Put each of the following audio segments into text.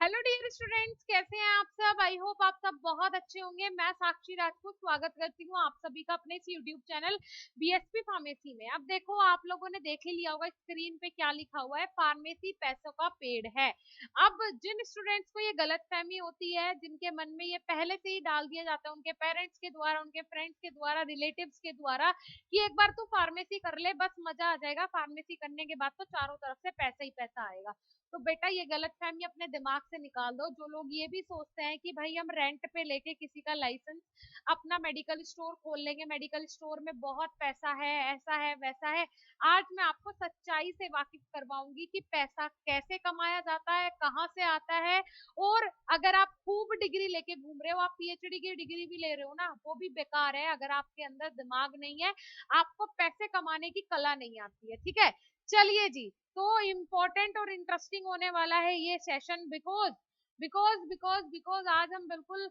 Hello dear students, कैसे हैं आप सब। आई होप आप सब बहुत अच्छे होंगे। मैं साक्षी राजपूत स्वागत करती हूँ आप सभी का अपने इस यूट्यूब चैनल बीएसपी फार्मेसी में। अब देखो, आप लोगों ने देख ही लिया होगा स्क्रीन पे क्या लिखा हुआ है, फार्मेसी पैसों का पेड़ है। अब जिन स्टूडेंट्स को ये गलत फहमी होती है, जिनके मन में ये पहले से ही डाल दिया जाता है उनके पेरेंट्स के द्वारा, उनके फ्रेंड्स के द्वारा, रिलेटिव्स के द्वारा, कि एक बार तू फार्मेसी कर ले, बस मजा आ जाएगा, फार्मेसी करने के बाद तो चारों तरफ से पैसा ही पैसा आएगा। तो बेटा, ये गलतफहमी अपने दिमाग से निकाल दो। जो लोग ये भी सोचते हैं कि भाई हम रेंट पे लेके किसी का लाइसेंस अपना मेडिकल स्टोर खोल लेंगे, मेडिकल स्टोर में बहुत पैसा है, ऐसा है वैसा है, आज मैं आपको सच्चाई से वाकिफ करवाऊंगी कि पैसा कैसे कमाया जाता है, कहाँ से आता है। और अगर आप खूब डिग्री लेके घूम रहे हो, आप पीएचडी की डिग्री भी ले रहे हो ना, वो भी बेकार है अगर आपके अंदर दिमाग नहीं है, आपको पैसे कमाने की कला नहीं आती है। ठीक है, चलिए जी। तो इम्पोर्टेंट और इंटरेस्टिंग होने वाला है ये session, because because because because आज हम बिल्कुल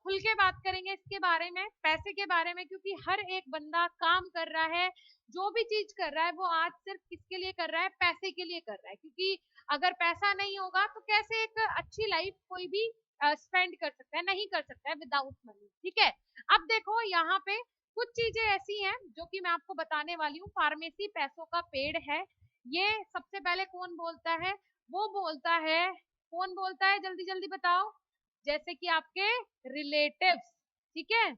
खुल के बात करेंगे इसके बारे में, पैसे के बारे में, क्योंकि हर एक बंदा काम कर रहा है, जो भी चीज कर रहा है वो आज सिर्फ किसके लिए कर रहा है, पैसे के लिए कर रहा है। क्योंकि अगर पैसा नहीं होगा तो कैसे एक अच्छी लाइफ कोई भी स्पेंड कर सकता है, नहीं कर सकता है विदाउट मनी। ठीक है, अब देखो यहाँ पे कुछ चीजें ऐसी हैं जो कि मैं आपको बताने वाली हूँ। फार्मेसी पैसों का पेड़ है, ये सबसे पहले कौन बोलता है? वो बोलता है, कौन बोलता है, जल्दी जल्दी बताओ। जैसे कि आपके रिलेटिव्स। ठीक है,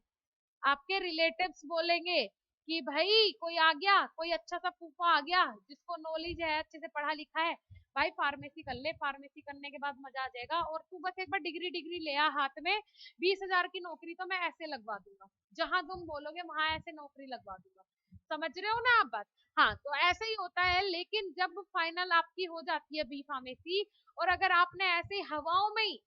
आपके रिलेटिव्स बोलेंगे कि भाई कोई आ गया, कोई अच्छा सा फूफा आ गया जिसको नॉलेज है, अच्छे से पढ़ा लिखा है, भाई फार्मेसी कर ले, फार्मेसी करने के बाद मजा आ जाएगा, और तू बस एक बार डिग्री डिग्री ले आ हाथ में, 20,000 की नौकरी तो मैं ऐसे लगवा दूंगा, जहां तुम बोलोगे वहां ऐसे नौकरी लगवा दूंगा। समझ रहे हो ना आप बात? हाँ, तो ऐसे ही होता है। लेकिन जब फाइनल आपकी हो जाती है बी फार्मेसी, और अगर आपने ऐसे हवाओं में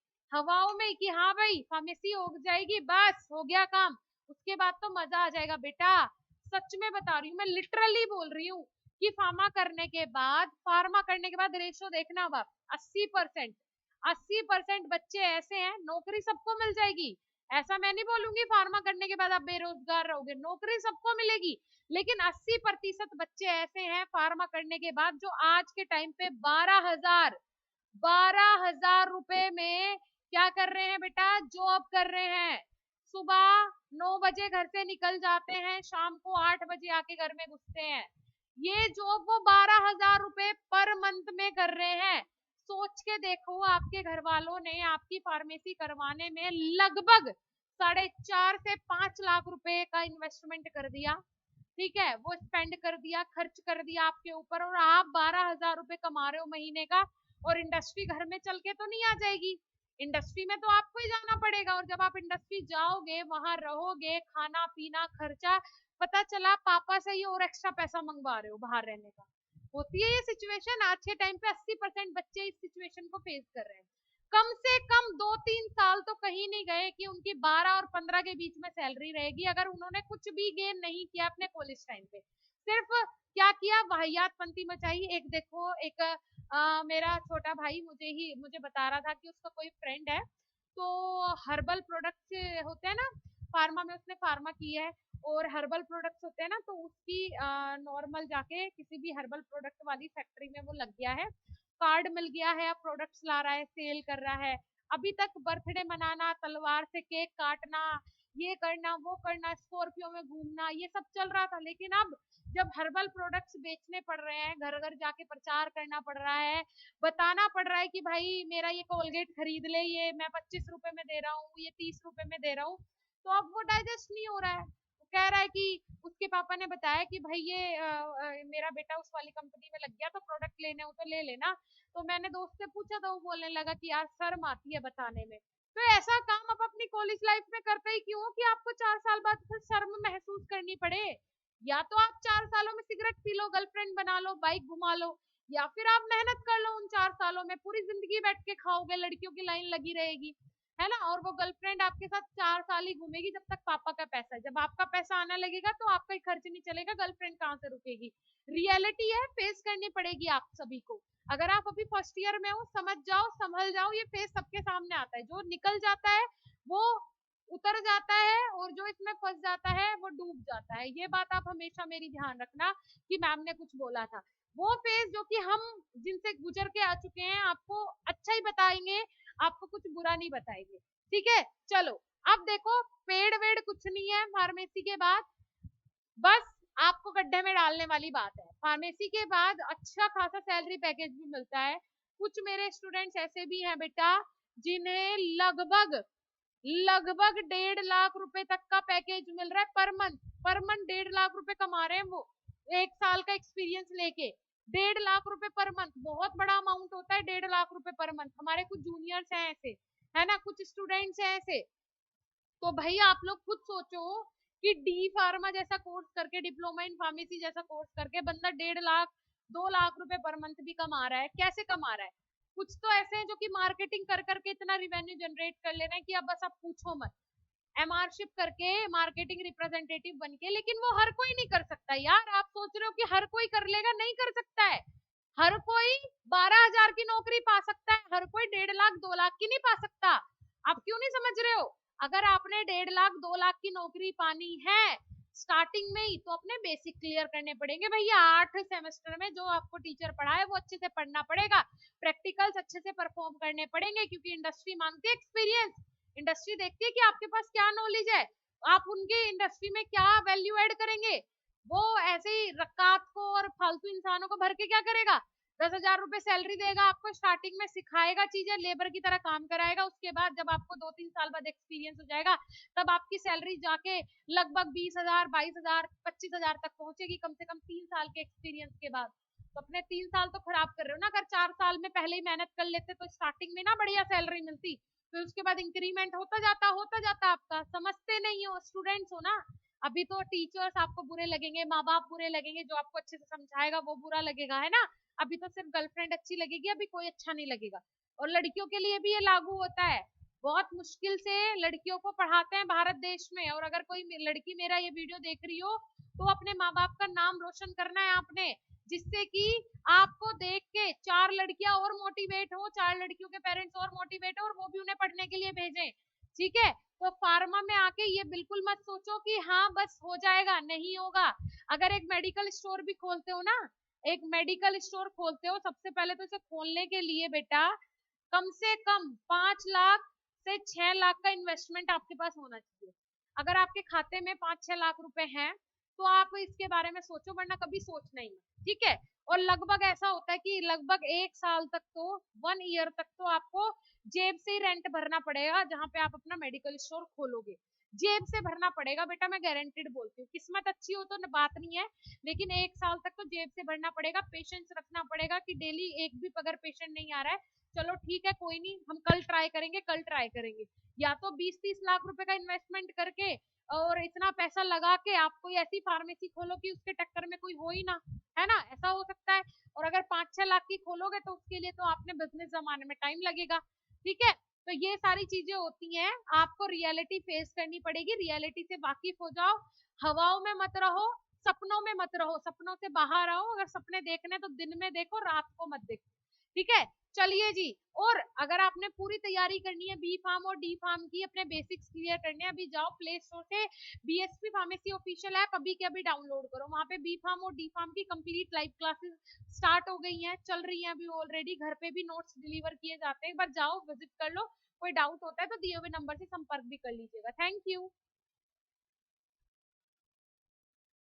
ही कि हाँ भाई फार्मेसी हो जाएगी, बस हो गया काम, उसके बाद तो मजा आ जाएगा बेटा। सच में बता रही हूँ, मैं लिटरली बोल रही हूँ कि फार्मा करने के बाद रेशो देखना बाप, 80%। 80% बच्चे ऐसे हैं, नौकरी सबको मिल जाएगी, ऐसा मैं नहीं बोलूंगी फार्मा करने के बाद आप बेरोजगार रहोगे, नौकरी सबको मिलेगी। लेकिन 80% बच्चे ऐसे हैं फार्मा करने के बाद जो आज के टाइम पे 12,000 रुपए में क्या कर रहे हैं बेटा, जॉब कर रहे हैं। सुबह 9 बजे घर से निकल जाते हैं, शाम को 8 बजे आके घर में घुसते हैं। ये जॉब वो 12,000 रुपए पर मंथ में कर रहे हैं। सोच के देखो, आपके घर वालों ने आपकी फार्मेसी करवाने में लगभग 4.5 से 5 लाख रुपए का इन्वेस्टमेंट कर दिया। ठीक है, वो स्पेंड कर दिया, खर्च कर दिया आपके ऊपर, और आप 12,000 रुपए कमा रहे हो महीने का। और इंडस्ट्री घर में चल के तो नहीं आ जाएगी, इंडस्ट्री में तो आपको ही जाना पड़ेगा, और जब आप इंडस्ट्री जाओगे, वहां रहोगे, खाना पीना खर्चा, पता चला पापा से ही और एक्स्ट्रा पैसा मंगवा रहे हो बाहर रहने का। होती है ये सिचुएशन, आज के टाइम पे 80% बच्चे इस सिचुएशन को फेस कर रहे हैं। कम से कम 2-3 साल तो कहीं नहीं गए कि उनकी 12 और 15 के बीच में सैलरी रहेगी, अगर उन्होंने कुछ भी गेन नहीं किया अपने कॉलेज टाइम पे। सिर्फ क्या किया, वाहियात पंती मचाई। एक देखो, एक मेरा छोटा भाई मुझे बता रहा था कि उसका कोई फ्रेंड है, तो हर्बल प्रोडक्ट्स होते हैं ना, फार्मा में उसने फार्मा की है, और हर्बल प्रोडक्ट्स होते हैं ना, तो उसकी नॉर्मल जाके किसी भी हर्बल प्रोडक्ट वाली फैक्ट्री में वो लग गया है, कार्ड मिल गया है, अब प्रोडक्ट्स ला रहा है, सेल कर रहा है। अभी तक बर्थडे मनाना, तलवार से केक काटना, ये करना वो करना, स्कॉर्पियो में घूमना, ये सब चल रहा था। लेकिन अब जब हर्बल प्रोडक्ट्स बेचने पड़ रहे हैं, घर घर जाके प्रचार करना पड़ रहा है, बताना पड़ रहा है कि भाई मेरा ये कोलगेट खरीद ले, ये मैं 25 रुपए में दे रहा हूँ, ये 30 रुपए में दे रहा हूँ, तो अब वो डाइजेस्ट नहीं हो रहा है। वो कह रहा है कि उसके पापा ने बताया कि भाई ये मेरा बेटा उस वाली कंपनी में लग गया, तो प्रोडक्ट लेने हो तो ले लेना। तो मैंने दोस्त से पूछा, तो वो बोलने लगा कि यार शर्म आती है बताने में। तो ऐसा काम आप अपनी कॉलेज लाइफ में करते ही क्यों कि आपको 4 साल बाद फिर शर्म महसूस करनी पड़े। या तो आप 4 सालों में सिगरेट पी लो, गर्लफ्रेंड बना लो, बाइक घुमा लो, या फिर आप मेहनत कर लो, उन 4 सालों में पूरी जिंदगी बैठ के खाओगे, लड़कियों की लाइन लगी रहेगी, है ना, और वो गर्लफ्रेंड आपके साथ 4 साल ही घूमेगी जब तक पापा का पैसा है। जब आपका पैसा आने लगेगा तो आपका ही खर्च नहीं चलेगा, गर्लफ्रेंड कहाँ से रुकेगी। रियलिटी है, फेस करनी पड़ेगी आप सभी को। अगर आप अभी फर्स्ट ईयर में हो, समझ जाओ, संभल जाओ, ये फेस सबके सामने आता है। जो निकल जाता है वो उतर जाता है, और जो इसमें फंस जाता है वो डूब जाता है। ये बात आप हमेशा मेरी ध्यान रखना कि मैम ने कुछ बोला था। वो फेज जो कि हम जिनसे गुजर के आ चुके हैं, आपको अच्छा ही बताएंगे, आपको कुछ बुरा नहीं बताएंगे, ठीक है। चलो अब देखो, पेड़ वेड़ कुछ नहीं है फार्मेसी के बाद, बस आपको गड्ढे में डालने वाली बात है। फार्मेसी के बाद अच्छा खासा सैलरी पैकेज भी मिलता है। कुछ मेरे स्टूडेंट्स ऐसे भी हैं बेटा जिन्हें लगभग लगभग 1.5 लाख रुपए तक का पैकेज मिल रहा है per month. Per month 1.5 lakh रुपए कमा रहे हैं वो, 1 साल का एक्सपीरियंस लेके। 1.5 लाख रुपए पर मंथ बहुत बड़ा अमाउंट होता है। 1.5 लाख रुपए पर मंथ। हमारे कुछ जूनियर्स हैं ऐसे, है ना, कुछ स्टूडेंट्स हैं ऐसे। तो भाई आप लोग खुद सोचो कि डी फार्मा जैसा कोर्स करके, डिप्लोमा इन फार्मेसी जैसा कोर्स करके बंदा 1.5 लाख 2 लाख रुपए पर मंथ भी कमा रहा है। कैसे कमा रहा है? कुछ तो ऐसे हैं जो कि मार्केटिंग कर करके इतना रिवेन्यू जनरेट कर ले रहे हैं कि अब बस आप पूछो मत। एमआरशिप करके, मार्केटिंग रिप्रेजेंटेटिव बन के। लेकिन वो हर कोई नहीं कर सकता यार। आप सोच रहे हो कि हर कोई कर लेगा, नहीं कर सकता है। हर कोई 12,000 की नौकरी पा सकता है, हर कोई 1.5 लाख 2 लाख की नहीं पा सकता। आप क्यों नहीं समझ रहे हो? अगर आपने 1.5 लाख 2 लाख की नौकरी पानी है स्टार्टिंग में ही, तो अपने बेसिक क्लियर करने पड़ेंगे भैया। 8 सेमेस्टर में जो आपको टीचर पढ़ाए वो अच्छे से पढ़ना पड़ेगा, प्रैक्टिकल्स अच्छे से परफॉर्म करने पड़ेंगे, क्योंकि इंडस्ट्री मांगती है एक्सपीरियंस। इंडस्ट्री देखती है कि आपके पास क्या नॉलेज है, आप उनके इंडस्ट्री में क्या वैल्यू ऐड करेंगे। वो ऐसे ही रकात को और फालतू इंसानों को भर के क्या करेगा? 10,000 रुपए सैलरी देगा आपको, स्टार्टिंग में सिखाएगा चीजें, लेबर की तरह काम कराएगा। उसके बाद जब आपको 2-3 साल बाद एक्सपीरियंस हो जाएगा, तब आपकी सैलरी जाके लगभग 20,000 22,000 25,000 तक पहुंचेगी, कम से कम 3 साल के एक्सपीरियंस के बाद। तो अपने 3 साल तो खराब कर रहे हो ना। अगर 4 साल में पहले ही मेहनत कर लेते तो स्टार्टिंग में ना बढ़िया सैलरी मिलती, फिर उसके बाद इंक्रीमेंट होता जाता आपका। समझते नहीं हो, स्टूडेंट्स हो ना। अभी तो टीचर्स आपको बुरे लगेंगे, माँ बाप बुरे लगेंगे, जो आपको अच्छे से समझाएगा वो बुरा लगेगा, है ना। अभी तो सिर्फ गर्लफ्रेंड अच्छी लगेगी, अभी कोई अच्छा नहीं लगेगा। और लड़कियों के लिए भी ये लागू होता है। बहुत मुश्किल से लड़कियों को पढ़ाते हैं भारत देश में। और अगर कोई लड़की मेरा ये वीडियो देख रही हो, तो अपने माँ बाप का नाम रोशन करना है आपने, जिससे कि आपको देख के 4 लड़कियां और मोटिवेट हो, 4 लड़कियों के पेरेंट्स और मोटिवेट हो, और वो भी उन्हें पढ़ने के लिए भेजें। ठीक है। तो फार्मा में आके ये बिल्कुल मत सोचो कि हाँ बस हो जाएगा, नहीं होगा। अगर एक मेडिकल स्टोर भी खोलते हो ना, एक मेडिकल स्टोर खोलते हो, सबसे पहले तो इसे खोलने के लिए बेटा कम से कम 5 लाख से 6 लाख का इन्वेस्टमेंट आपके पास होना चाहिए। अगर आपके खाते में 5-6 लाख रुपए हैं, तो आप इसके बारे में सोचो, वरना कभी सोचना ही मत, ठीक है। और लगभग ऐसा होता है कि लगभग 1 साल तक तो, 1 ईयर तक तो आपको जेब से ही रेंट भरना पड़ेगा। जहां पे आप अपना मेडिकल स्टोर खोलोगे, जेब से भरना पड़ेगा बेटा, मैं गारंटेड बोलती हूँ। किस्मत अच्छी हो तो बात नहीं है, लेकिन 1 साल तक तो जेब से भरना पड़ेगा। पेशेंस रखना पड़ेगा कि डेली एक भी अगर पेशेंट नहीं आ रहा है, चलो ठीक है कोई नहीं, हम कल ट्राई करेंगे, कल ट्राई करेंगे। या तो 20-30 लाख रुपए का इन्वेस्टमेंट करके और इतना पैसा लगा के आप कोई ऐसी फार्मेसी खोलो कि उसके टक्कर में कोई हो ही ना, है ना, ऐसा हो सकता है। और अगर 5-6 लाख की खोलोगे तो उसके लिए तो आपने बिजनेस जमाने में टाइम लगेगा, ठीक है। तो ये सारी चीजें होती हैं, आपको रियलिटी फेस करनी पड़ेगी। रियलिटी से वाकिफ हो जाओ, हवाओं में मत रहो, सपनों में मत रहो, सपनों से बाहर आओ। अगर सपने देखने तो दिन में देखो, रात को मत देखो, ठीक है। चलिए जी। और अगर आपने पूरी तैयारी करनी है बी फार्म और डी फार्म की, अपने बेसिक्स क्लियर करने हैं, अभी जाओ प्ले स्टोर से बीएसपी फार्मेसी ऑफिशियल ऐप अभी के अभी डाउनलोड करो। वहां पे बी फार्म और डी फार्म की कंप्लीट लाइव क्लासेस स्टार्ट हो गई हैं, चल रही हैं अभी ऑलरेडी। घर पे भी नोट्स डिलीवर किए जाते हैं, एक बार जाओ विजिट कर लो। कोई डाउट होता है तो दिए हुए नंबर से संपर्क भी कर लीजिएगा। Thank you.